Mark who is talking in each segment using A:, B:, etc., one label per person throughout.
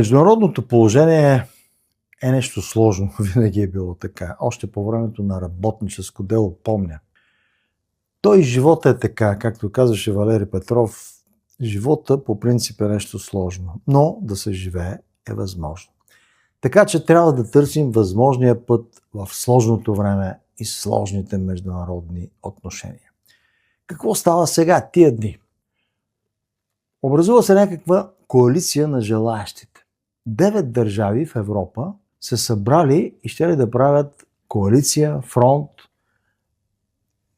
A: Международното положение е нещо сложно, винаги е било така. Още по времето на работническо дело помня. Той живота е така, както казваше Валери Петров, живота по принцип е нещо сложно, но да се живее е възможно. Така че трябва да търсим възможния път в сложното време и сложните международни отношения. Какво става сега, тия дни? Образува се някаква коалиция на желаящите. 9 държави в Европа се събрали и ще ли да правят коалиция, фронт,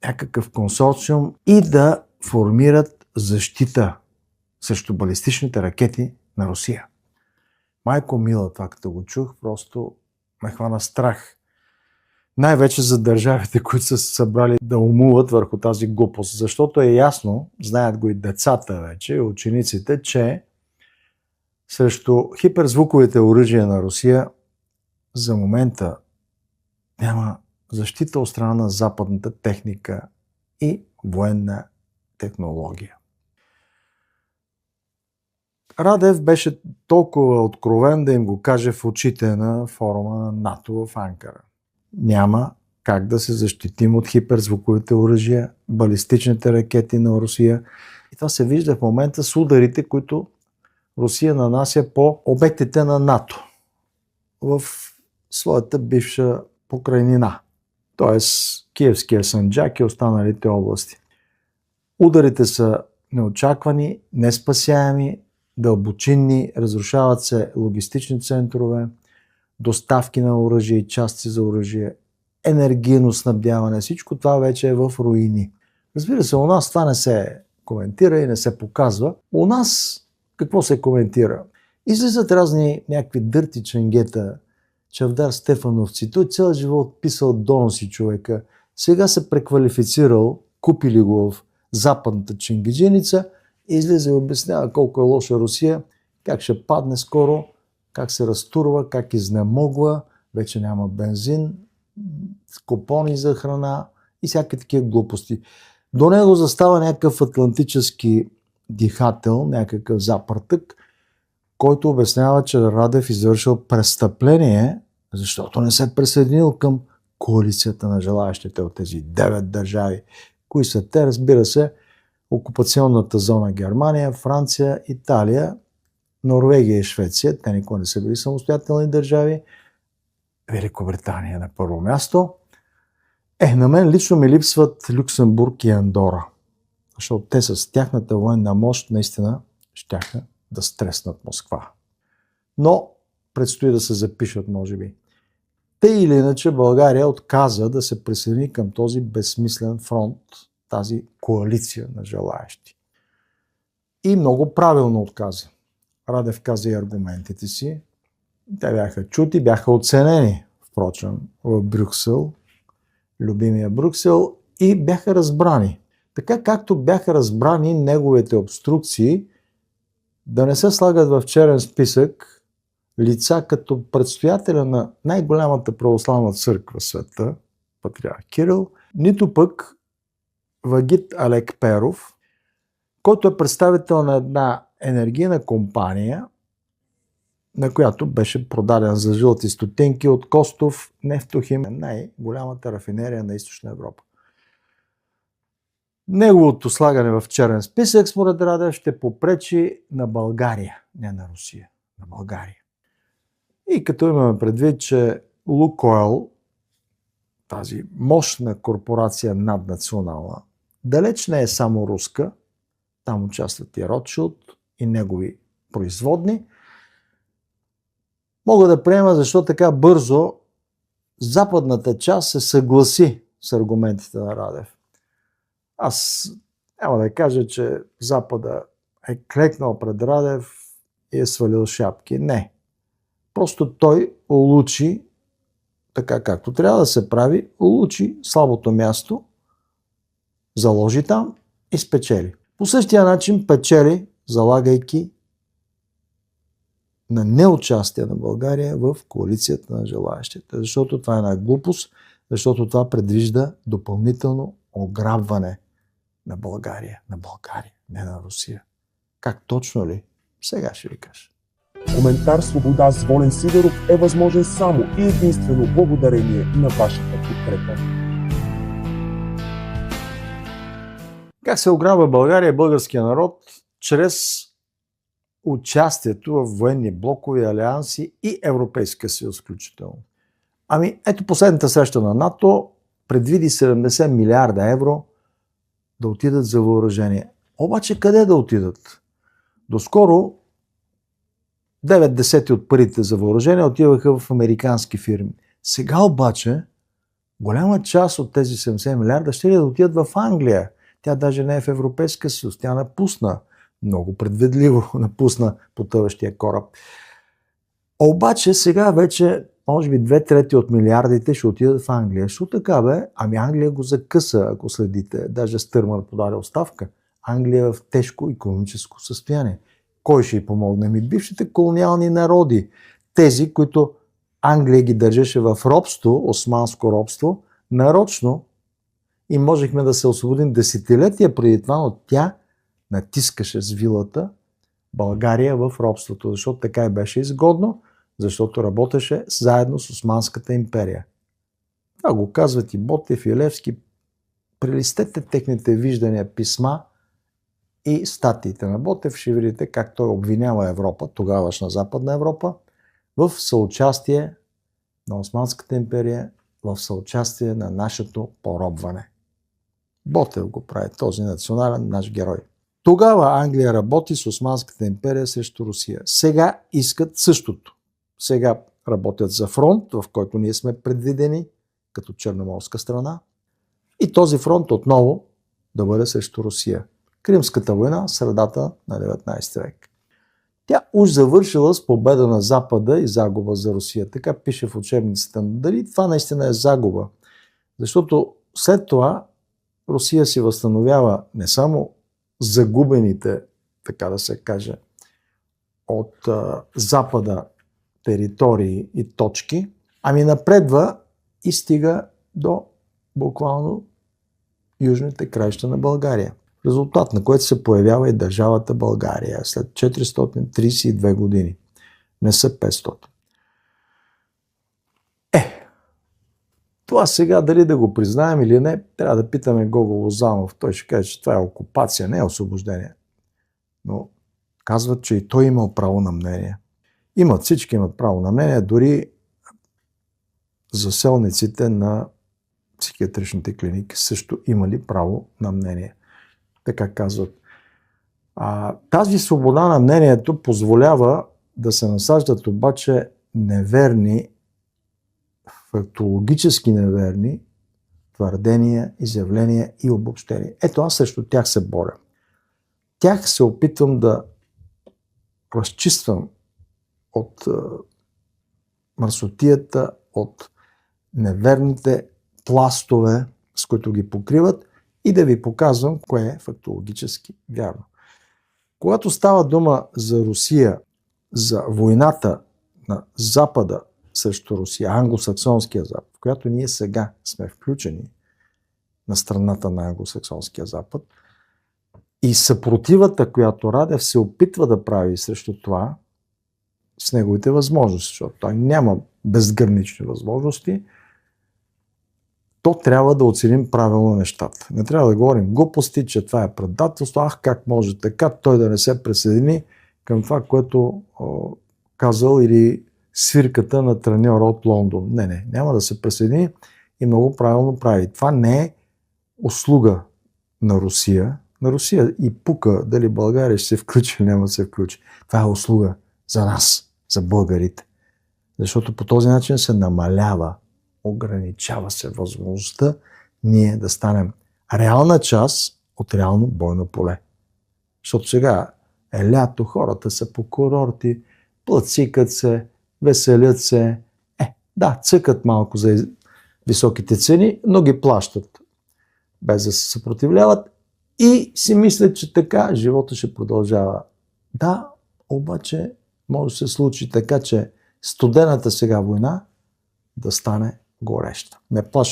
A: някакъв консорциум и да формират защита срещу балистичните ракети на Русия. Майко мила, това като го чух, просто ме хвана страх. Най-вече за държавите, които са се събрали да умуват върху тази глупост. Защото е ясно, знаят го и децата вече, и учениците, че срещу хиперзвуковите оръжия на Русия за момента няма защита от страна на западната техника и военна технология. Радев беше толкова откровен да им го каже в очите на форума на НАТО в Анкара. Няма как да се защитим от хиперзвуковите оръжия, балистичните ракети на Русия. И това се вижда в момента с ударите, които Русия нанася по обектите на НАТО в своята бивша покрайнина, т.е. Киевския Санджак и останалите области. Ударите са неочаквани, неспасяеми, дълбочинни, разрушават се логистични центрове, доставки на оръжие и части за оръжие, енергийно снабдяване, всичко това вече е в руини. Разбира се, у нас това не се коментира и не се показва. У нас какво се коментира? Излизат разни някакви дърти ченгета, Чавдар Стефановци. Той цял живот писал доноси човека. Сега се преквалифицирал, купили го в западната ченгедженица и излезе и обяснява колко е лоша Русия, как ще падне скоро, как се разтурва, как изнемогва, вече няма бензин, купони за храна и всякакви такива глупости. До него застава някакъв атлантически дихател, някакъв запъртък, който обяснява, че Радев извършил престъпление, защото не се присъединил към коалицията на желаящите от тези 9 държави. Кои са те? Разбира се, окупационната зона Германия, Франция, Италия, Норвегия и Швеция. Те никога не са били самостоятелни държави. Великобритания на първо място. На мен лично ми липсват Люксембург и Андора. Защото те с тяхната военна мощ наистина щяха да стреснат Москва. Но предстои да се запишат, може би. Тъй или иначе България отказа да се присъедини към този безсмислен фронт, тази коалиция на желаящи. И много правилно отказа. Радев каза и аргументите си. Те бяха чути, бяха оценени, впрочем, в Брюксел, любимия Брюксел, и бяха разбрани. Така както бяха разбрани неговите обструкции да не се слагат в черен списък лица като предстоятеля на най-голямата православна църква в света, патриарх Кирил, нито пък Вагит Алекперов, който е представител на една енергийна компания, на която беше продаден за жълти стотинки от Костов Нефтохим, най-голямата рафинерия на Източна Европа. Неговото слагане в черен списък, според Радев, ще попречи на България, не на Русия, на България. И като имаме предвид, че Лукойл, тази мощна корпорация наднационална, далеч не е само руска, там участват и Ротшилд и негови производни, мога да приема защо така бързо западната част се съгласи с аргументите на Радев. Аз няма да кажа, че Запада е клекнал пред Радев и е свалил шапки. Не. Просто той улучи, така както трябва да се прави, улучи слабото място, заложи там и спечели. По същия начин печели, залагайки на неучастие на България в коалицията на желаящите. Защото това е една глупост, защото това предвижда допълнително ограбване на България, не на Русия. Как точно ли? Сега ще ви кажа.
B: Коментар Свобода с Волен Сидеров е възможен само и единствено благодарение на вашата подкрепа.
A: Как се ограбва България и българския народ? Чрез участието в военни блокови алианси и Европейския съюз включително. Ето последната среща на НАТО предвиди 70 милиарда евро да отидат за въоръжение. Обаче къде да отидат? Доскоро 9/10 от парите за въоръжение отиваха в американски фирми. Сега обаче голяма част от тези 70 милиарда ще ли да отидат в Англия. Тя даже не е в Европейския съюз. Тя напусна, много предвидливо напусна потъващия кораб. Обаче сега вече може би 2/3 от милиардите ще отидат в Англия. Що така бе? Англия го закъса, ако следите. Даже Стърмър подаде оставка. Англия е в тежко икономическо състояние. Кой ще й помогне? Бившите колониални народи. Тези, които Англия ги държеше в робство, османско робство, нарочно, и можехме да се освободим десетилетия преди това, но тя натискаше с вилата България в робството, защото така и беше изгодно, защото работеше заедно с Османската империя. Това го казват и Ботев, и Левски. Прелистете техните виждания, писма и статиите на Ботев, ще видите как той обвинява Европа, тогавашна Западна Европа, в съучастие на Османската империя, в съучастие на нашето поробване. Ботев го прави, този национален наш герой. Тогава Англия работи с Османската империя срещу Русия. Сега искат същото. Сега работят за фронт, в който ние сме предвидени като черноморска страна. И този фронт отново да бъде срещу Русия. Кримската война, средата на 19 век. Тя уж завършила с победа на Запада и загуба за Русия. Така пише в учебницата. Дали това наистина е загуба? Защото след това Русия си възстановява не само загубените, така да се каже, от Запада територии и точки, напредва и стига до буквално южните краища на България. Резултат на което се появява и държавата България след 432 години. Не са 500. Това сега дали да го признаем или не, трябва да питаме Гого Лозанов. Той ще каже, че това е окупация, не е освобождение. Но казват, че и той имал право на мнение. Всички имат право на мнение, дори заселниците на психиатричните клиники също имали право на мнение. Така казват. Тази свобода на мнението позволява да се насаждат обаче неверни, фактологически неверни твърдения, изявления и обобщения. Ето аз срещу тях се боря. Тях се опитвам да разчиствам от мръсотията, от неверните пластове, с които ги покриват, и да ви показвам кое е фактологически вярно. Когато става дума за Русия, за войната на Запада срещу Русия, англосаксонския Запад, в която ние сега сме включени на страната на англосаксонския Запад, и съпротивата, която Радев се опитва да прави срещу това, с неговите възможности, защото той няма безгранични възможности, то трябва да оценим правилно нещата. Не трябва да говорим глупости, че това е предателство, как може така той да не се присъедини към това, което казал или свирката на треньора от Лондон. Не, няма да се присъедини и много правилно прави. Това не е услуга на Русия. На Русия и пука дали България ще се включи или няма да се включи. Това е услуга за нас, за българите. Защото по този начин се намалява, ограничава се възможността ние да станем реална част от реално бойно поле. Защото сега е лято, хората са по курорти, плацикат се, веселят се. Цъкат малко за високите цени, но ги плащат без да се съпротивляват и си мислят, че така живота ще продължава. Да, обаче може да се случи така, че студената сега война да стане гореща. Не плашим